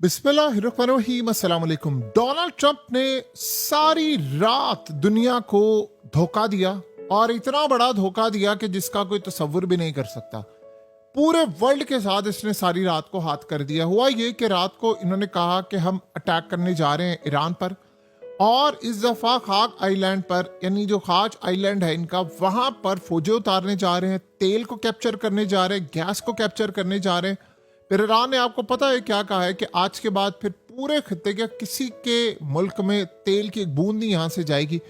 बिस्मिल्लाहिर्रहमानिर्रहीम, अस्सलाम वालेकुम। डोनाल्ड ट्रंप ने सारी रात दुनिया को धोखा दिया और इतना बड़ा धोखा दिया कि जिसका कोई तसव्वुर भी नहीं कर सकता। पूरे वर्ल्ड के साथ इसने सारी रात को हाथ कर दिया। हुआ ये कि रात को इन्होंने कहा कि हम अटैक करने जा रहे हैं ईरान पर, और इस दफा खाक आइलैंड पर, यानी जो खाज आइलैंड है इनका, वहां पर फौजें उतारने जा रहे हैं, तेल को कैप्चर करने जा रहे हैं, गैस को कैप्चर करने जा रहे हैं। फिर ईरान ने, आपको पता है क्या कहा है कि आज के बाद फिर पूरे खित्ते के किसी के मुल्क में तेल की एक बूंद नहीं यहां से जाएगी,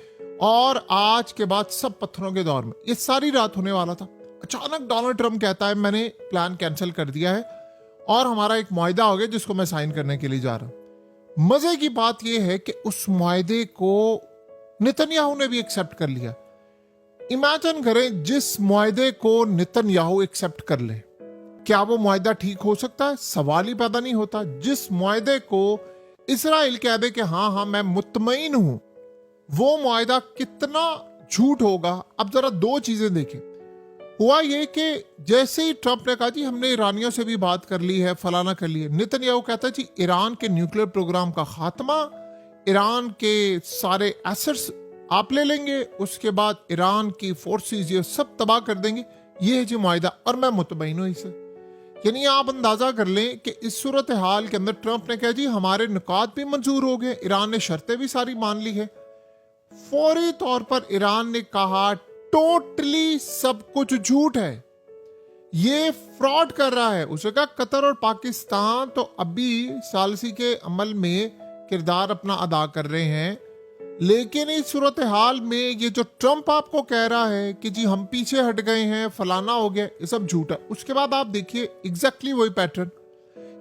और आज के बाद सब पत्थरों के दौर में। ये सारी रात होने वाला था। अचानक डोनाल्ड ट्रंप कहता है मैंने प्लान कैंसिल कर दिया है और हमारा एक मुआहदा हो गया जिसको मैं साइन करने के लिए जा रहा हूं। मजे की बात यह है कि उस मुआहदे को नेतन्याहू ने भी एक्सेप्ट कर लिया। इमेजिन करें, जिस मुआहदे को नेतन्याहू एक्सेप्ट कर ले, क्या वो मुआहदा ठीक हो सकता है? सवाल ही पैदा नहीं होता। जिस मुआहदे को इजराइल कह दे कि हाँ हाँ मैं मुतमईन हूं, वो मुआहदा कितना झूठ होगा। अब जरा दो चीजें देखें। हुआ ये कि जैसे ही ट्रंप ने कहा जी हमने ईरानियों से भी बात कर ली है, फलाना कर ली है, नेतन्याहू कहता है जी ईरान के न्यूक्लियर प्रोग्राम का खात्मा, ईरान के सारे एसेट्स आप ले लेंगे, उसके बाद ईरान की फोर्सेस ये सब तबाह कर देंगे। ये है जी मुआहदा, और मैं मुतमईन हूं इससे। यानी आप अंदाजा कर लें कि इस सूरत हाल के अंदर ट्रंप ने कहा जी हमारे नुकात भी मंजूर हो गए, ईरान ने शर्तें भी सारी मान ली है। फौरी तौर पर ईरान ने कहा टोटली सब कुछ झूठ है, ये फ्रॉड कर रहा है। उसे कहा कतर और पाकिस्तान तो अभी सालसी के अमल में किरदार अपना अदा कर रहे हैं, लेकिन इस सूरत हाल में ये जो ट्रंप आपको कह रहा है कि जी हम पीछे हट गए हैं, फलाना हो गया, ये सब झूठ है। उसके बाद आप देखिए एग्जैक्टली वही पैटर्न।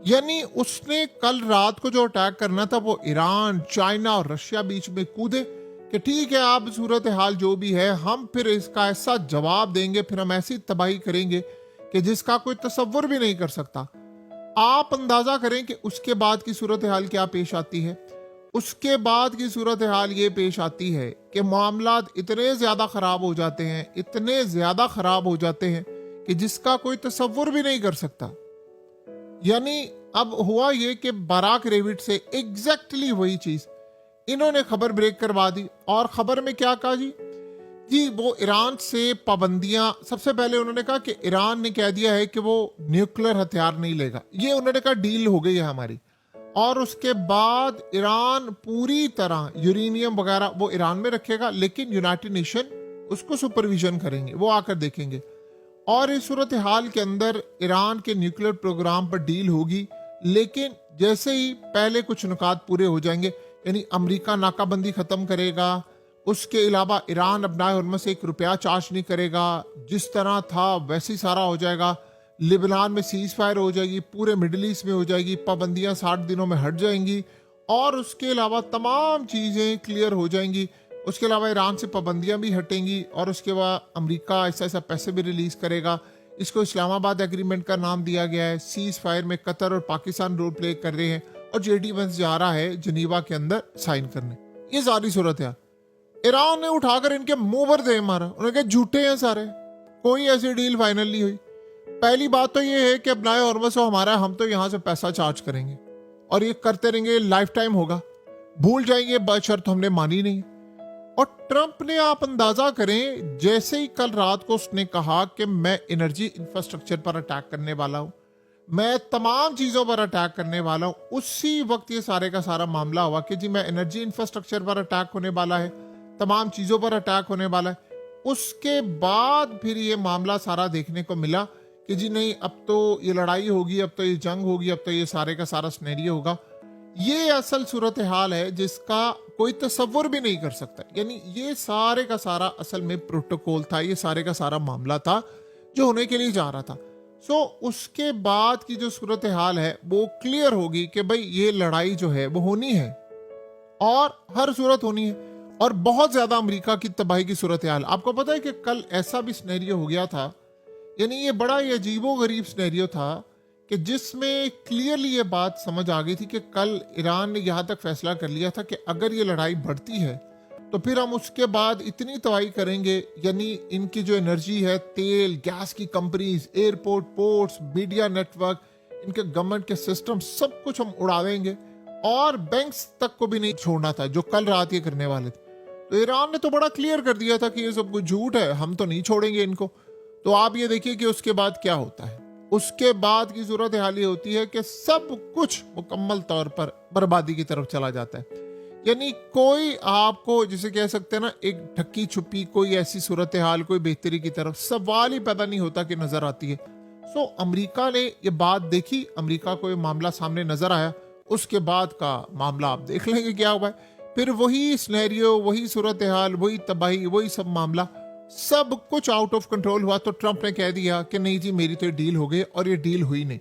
यानी उसने कल रात को जो अटैक करना था वो ईरान, चाइना और रशिया बीच में कूदे कि ठीक है आप सूरत हाल जो भी है, हम फिर इसका ऐसा जवाब देंगे, फिर हम ऐसी तबाही करेंगे कि जिसका कोई तसव्वुर भी नहीं कर सकता। आप अंदाजा करें कि उसके बाद की सूरत हाल क्या पेश आती है। उसके बाद की सूरत हाल ये पेश आती है कि मामलात इतने ज्यादा खराब हो जाते हैं, इतने ज्यादा खराब हो जाते हैं कि जिसका कोई तसव्वुर भी नहीं कर सकता। यानी अब हुआ ये कि बराक रेविट से एग्जैक्टली वही चीज इन्होंने खबर ब्रेक करवा दी। और खबर में क्या कहा जी वो ईरान से पाबंदियां, सबसे पहले उन्होंने कहा कि ईरान ने कह दिया है कि वो न्यूक्लियर हथियार नहीं लेगा, ये उन्होंने कहा डील हो गई है हमारी। और उसके बाद ईरान पूरी तरह यूरेनियम वगैरह वो ईरान में रखेगा, लेकिन यूनाइटेड नेशन उसको सुपरविजन करेंगे, वो आकर देखेंगे। और इस सूरत हाल के अंदर ईरान के न्यूक्लियर प्रोग्राम पर डील होगी, लेकिन जैसे ही पहले कुछ नुकात पूरे हो जाएंगे, यानी अमेरिका नाकाबंदी खत्म करेगा, उसके अलावा ईरान अपना उनमें से ₹1 चार्ज नहीं करेगा, जिस तरह था वैसे ही सारा हो जाएगा। लिबनान में सीज फायर हो जाएगी, पूरे मिडिल ईस्ट में हो जाएगी, पाबंदियां 60 दिनों में हट जाएंगी, और उसके अलावा तमाम चीज़ें क्लियर हो जाएंगी। उसके अलावा ईरान से पाबंदियां भी हटेंगी, और उसके बाद अमेरिका ऐसा ऐसा पैसे भी रिलीज करेगा। इसको इस्लामाबाद एग्रीमेंट का नाम दिया गया है। सीज फायर में कतर और पाकिस्तान रोल प्ले कर रहे हैं, और जेडी वंस जा रहा है जनीवा के अंदर साइन करने। ये सारी सूरत है। ईरान ने उठाकर इनके मुंह पर दे मारा, उन्होंने कहा झूठे हैं सारे, कोई ऐसी डील फाइनल नहीं हुई। पहली बात तो ये है कि अपनाए हॉर्मस हो हमारा, हम तो यहां से पैसा चार्ज करेंगे और ये करते रहेंगे, लाइफ टाइम होगा, भूल जाएंगे, बशर्त हमने मानी नहीं। और ट्रंप ने, आप अंदाजा करें, जैसे ही कल रात को उसने कहा कि मैं एनर्जी इंफ्रास्ट्रक्चर पर अटैक करने वाला हूं, मैं तमाम चीजों पर अटैक करने वाला हूं, उसी वक्त ये सारे का सारा मामला हुआ कि जी मैं एनर्जी इंफ्रास्ट्रक्चर पर अटैक होने वाला है, तमाम चीजों पर अटैक होने वाला है। उसके बाद फिर ये मामला सारा देखने को मिला कि जी नहीं, अब तो ये लड़ाई होगी, अब तो ये जंग होगी, अब तो ये सारे का सारा सिनेरियो होगा। ये असल सूरत हाल है जिसका कोई तसव्वुर भी नहीं कर सकता। यानी ये सारे का सारा असल में प्रोटोकॉल था, ये सारे का सारा मामला था जो होने के लिए जा रहा था। उसके बाद की जो सूरत हाल है वो क्लियर होगी कि भाई ये लड़ाई जो है वो होनी है, और हर सूरत होनी है, और बहुत ज्यादा अमेरिका की तबाही की सूरत हाल। आपको पता है कि कल ऐसा भी सिनेरियो हो गया था, यानी ये बड़ा ही अजीबो गरीब सिनेरियो था कि जिसमें क्लियरली ये बात समझ आ गई थी कि कल ईरान ने यहाँ तक फैसला कर लिया था कि अगर ये लड़ाई बढ़ती है तो फिर हम उसके बाद इतनी तबाही करेंगे। यानी इनकी जो एनर्जी है, तेल गैस की companies, airport, ports, media network, इनके गवर्नमेंट के सिस्टम सब कुछ हम उड़ा देंगे, और बैंक्स तक को भी नहीं छोड़ना था, जो कल रात ये करने वाले थे। तो ईरान ने तो बड़ा क्लियर कर दिया था कि ये सब कुछ झूठ है, हम तो नहीं छोड़ेंगे इनको। तो आप ये देखिए कि उसके बाद क्या होता है। उसके बाद की सूरत हाल ये होती है कि सब कुछ मुकम्मल तौर पर बर्बादी की तरफ चला जाता है। यानी कोई आपको जिसे कह सकते हैं ना, एक ढक्की छुपी कोई ऐसी सूरत हाल, कोई बेहतरी की तरफ सवाल ही पैदा नहीं होता कि नजर आती है। सो अमेरिका ने ये बात देखी, अमेरिका को ये मामला सामने नजर आया, उसके बाद का मामला आप देख लेंगे क्या हुआ है। फिर वही सिनेरियो, वही सूरत हाल, वही तबाही, वही सब मामला, सब कुछ आउट ऑफ कंट्रोल हुआ। तो ट्रंप ने कह दिया कि नहीं जी मेरी तो ये डील हो गई, और ये डील हुई नहीं।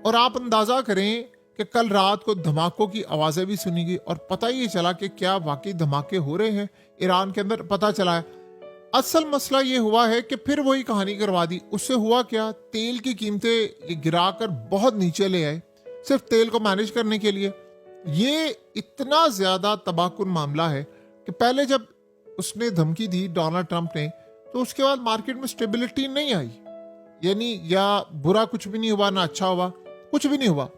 और आप अंदाजा करें कि कल रात को धमाकों की आवाजें भी सुनी गई, और पता ही चला कि क्या वाकई धमाके हो रहे हैं ईरान के अंदर, पता चला है। असल मसला ये हुआ है कि फिर वही कहानी करवा दी। उससे हुआ क्या, तेल की कीमतें ये गिराकर बहुत नीचे ले आए, सिर्फ तेल को मैनेज करने के लिए। ये इतना ज्यादा तबाहकुन मामला है कि पहले जब उसने धमकी दी डोनाल्ड ट्रंप ने, तो उसके बाद मार्केट में स्टेबिलिटी नहीं आई। यानी या बुरा कुछ भी नहीं हुआ, ना अच्छा हुआ, कुछ भी नहीं हुआ।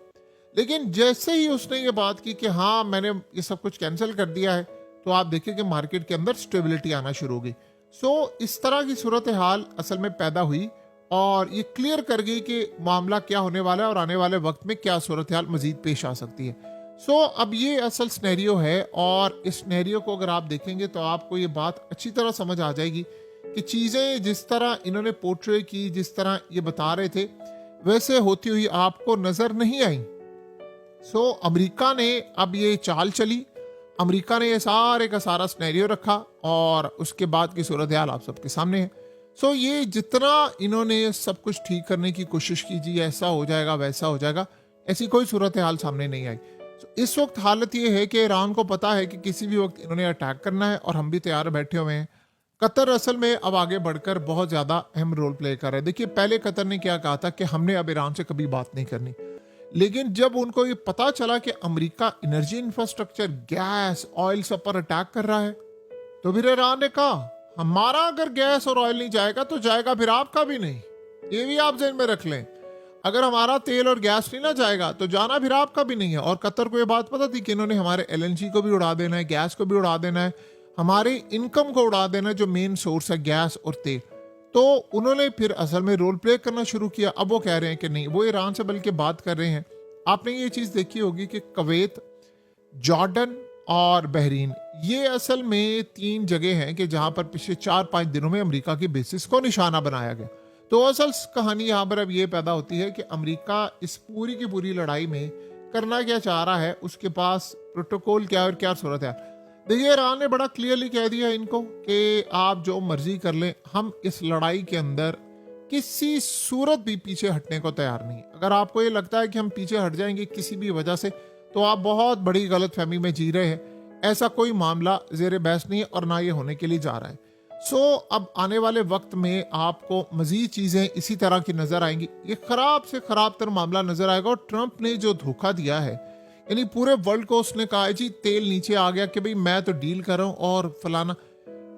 लेकिन जैसे ही उसने ये बात की कि हाँ मैंने ये सब कुछ कैंसिल कर दिया है, तो आप देखिए कि मार्केट के अंदर स्टेबिलिटी आना शुरू हो गई। सो इस तरह की सूरत हाल असल में पैदा हुई, और ये क्लियर कर गई कि मामला क्या होने वाला है और आने वाले वक्त में क्या सूरत हाल मजीद पेश आ सकती है। सो अब ये असल सिनेरियो है, और इस सिनेरियो को अगर आप देखेंगे तो आपको ये बात अच्छी तरह समझ आ जाएगी कि चीज़ें जिस तरह इन्होंने पोर्ट्रे की, जिस तरह ये बता रहे थे, वैसे होती हुई आपको नजर नहीं आई। सो अमेरिका ने अब ये चाल चली, अमेरिका ने ये सारे का सारा सिनेरियो रखा, और उसके बाद की सूरत हाल आप सबके सामने है। सो ये जितना इन्होंने सब कुछ ठीक करने की कोशिश की जी, ऐसा हो जाएगा वैसा हो जाएगा, ऐसी कोई सूरत हाल सामने नहीं आई। इस वक्त हालत ये है कि ईरान को पता है कि किसी भी वक्त इन्होंने अटैक करना है, और हम भी तैयार बैठे हुए हैं। कतर असल में अब आगे बढ़कर बहुत ज्यादा अहम रोल प्ले कर रहा है। देखिए पहले कतर ने क्या कहा था कि हमने अब ईरान से कभी बात नहीं करनी, लेकिन जब उनको ये पता चला कि America energy infrastructure, gas, oil सब पर अटैक कर रहा है, तो फिर ईरान ने कहा हमारा अगर गैस और ऑयल नहीं जाएगा तो जाएगा फिर आपका भी नहीं। ये भी आप ज़हन में रख लें, अगर हमारा तेल और गैस नहीं ना जाएगा तो जाना फिर आपका भी नहीं है। और कतर को ये बात पता थी कि इन्होंने हमारे एलएनजी को भी उड़ा देना है, गैस को भी उड़ा देना है, हमारी इनकम को उड़ा देना है, जो मेन सोर्स है गैस और तेल। तो उन्होंने फिर असल में रोल प्ले करना शुरू किया। अब वो कह रहे हैं कि नहीं, वो ईरान से बल्कि बात कर रहे हैं। आपने ये चीज़ देखी होगी कि कुवैत, जॉर्डन और बहरीन, ये असल में 3 जगह हैं कि जहां पर पिछले 4-5 दिनों में अमेरिका की बेसिस को निशाना बनाया गया। तो असल कहानी यहाँ पर अब ये पैदा होती है कि अमेरिका इस पूरी की पूरी लड़ाई में करना क्या चाह रहा है, उसके पास प्रोटोकॉल क्या है और क्या सूरत है। देखिए ईरान ने बड़ा क्लियरली कह दिया इनको कि आप जो मर्जी कर लें, हम इस लड़ाई के अंदर किसी सूरत भी पीछे हटने को तैयार नहीं। अगर आपको ये लगता है कि हम पीछे हट जाएंगे किसी भी वजह से, तो आप बहुत बड़ी गलतफहमी में जी रहे हैं। ऐसा कोई मामला ज़ेरे बहस नहीं है, और ना ये होने के लिए जा रहा है। सो अब आने वाले वक्त में आपको मजीद चीज़ें इसी तरह की नज़र आएंगी। ये ख़राब से ख़राब तर मामला नज़र आएगा। और ट्रंप ने जो धोखा दिया है, यानी पूरे वर्ल्ड को उसने कहा जी तेल नीचे आ गया कि भाई मैं तो डील कर रहा हूँ और फलाना,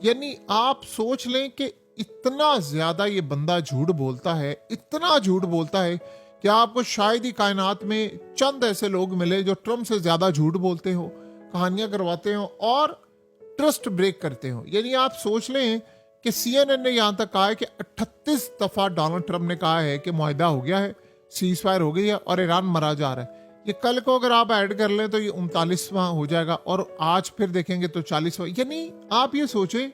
यानी आप सोच लें कि इतना ज़्यादा ये बंदा झूठ बोलता है, इतना झूठ बोलता है कि आपको शायद ही कायनात में चंद ऐसे लोग मिले जो ट्रंप से ज़्यादा झूठ बोलते हो, कहानियां करवाते हो और ट्रस्ट ब्रेक करते हो। यानी आप सोच लें कि CNN ने यहां तक कहा है कि 38 दफा डोनाल्ड ट्रंप ने कहा है कि मुआहदा हो गया है, सीज फायर हो गई है और ईरान मरा जा रहा है। ये कल को अगर आप ऐड कर लें तो ये 39वां हो जाएगा, और आज फिर देखेंगे तो 40वां। यानी आप ये सोचे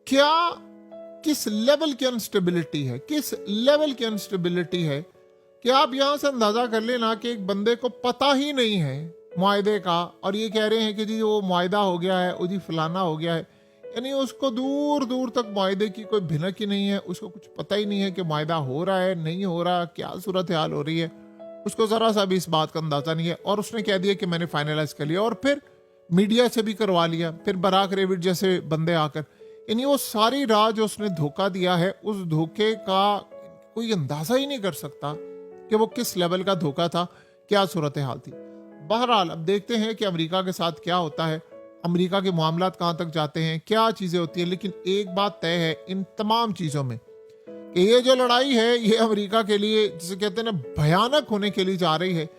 क्या किस लेवल की अनस्टेबिलिटी है, किस लेवल की अनस्टेबिलिटी है कि आप यहां से अंदाजा कर लेना कि एक बंदे को पता ही नहीं है मुआहदे का, और ये कह रहे हैं कि जी वो मुआहदा हो गया है, वो जी फलाना हो गया है। यानी उसको दूर दूर तक मुआहदे की कोई भिनक ही नहीं है, उसको कुछ पता ही नहीं है कि मुआहदा हो रहा है नहीं हो रहा, क्या सूरत हाल हो रही है, उसको ज़रा सा भी इस बात का अंदाज़ा नहीं है। और उसने कह दिया कि मैंने फाइनलाइज कर लिया, और फिर मीडिया से भी करवा लिया, फिर बराक रेविड जैसे बंदे आकर, यानी वो सारी रात जो उसने धोखा दिया है, उस धोखे का कोई अंदाज़ा ही नहीं कर सकता कि वो किस लेवल का धोखा था, क्या सूरत हाल थी। बहरहाल अब देखते हैं कि अमेरिका के साथ क्या होता है, अमेरिका के मामलात कहाँ तक जाते हैं, क्या चीज़ें होती हैं। लेकिन एक बात तय है इन तमाम चीज़ों में ये जो लड़ाई है ये अमेरिका के लिए जिसे कहते हैं ना भयानक होने के लिए जा रही है।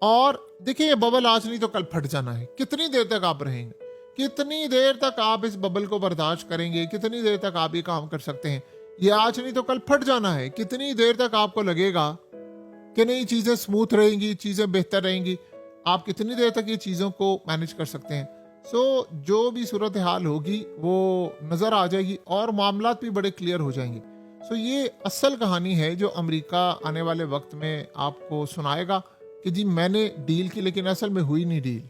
और देखिए ये बबल आज नहीं तो कल फट जाना है। कितनी देर तक आप रहेंगे, कितनी देर तक आप इस बबल को बर्दाश्त करेंगे, कितनी देर तक आप ये काम कर सकते हैं। ये आज नहीं तो कल फट जाना है। कितनी देर तक आपको लगेगा कि नहीं चीजें स्मूथ रहेंगी, चीजें बेहतर रहेंगी, आप कितनी देर तक ये चीजों को मैनेज कर सकते हैं। जो भी सूरत हाल होगी वो नजर आ जाएगी और मामलात भी बड़े क्लियर हो जाएंगे। ये असल कहानी है जो अमेरिका आने वाले वक्त में आपको सुनाएगा कि जी मैंने डील की लेकिन असल में हुई नहीं डील।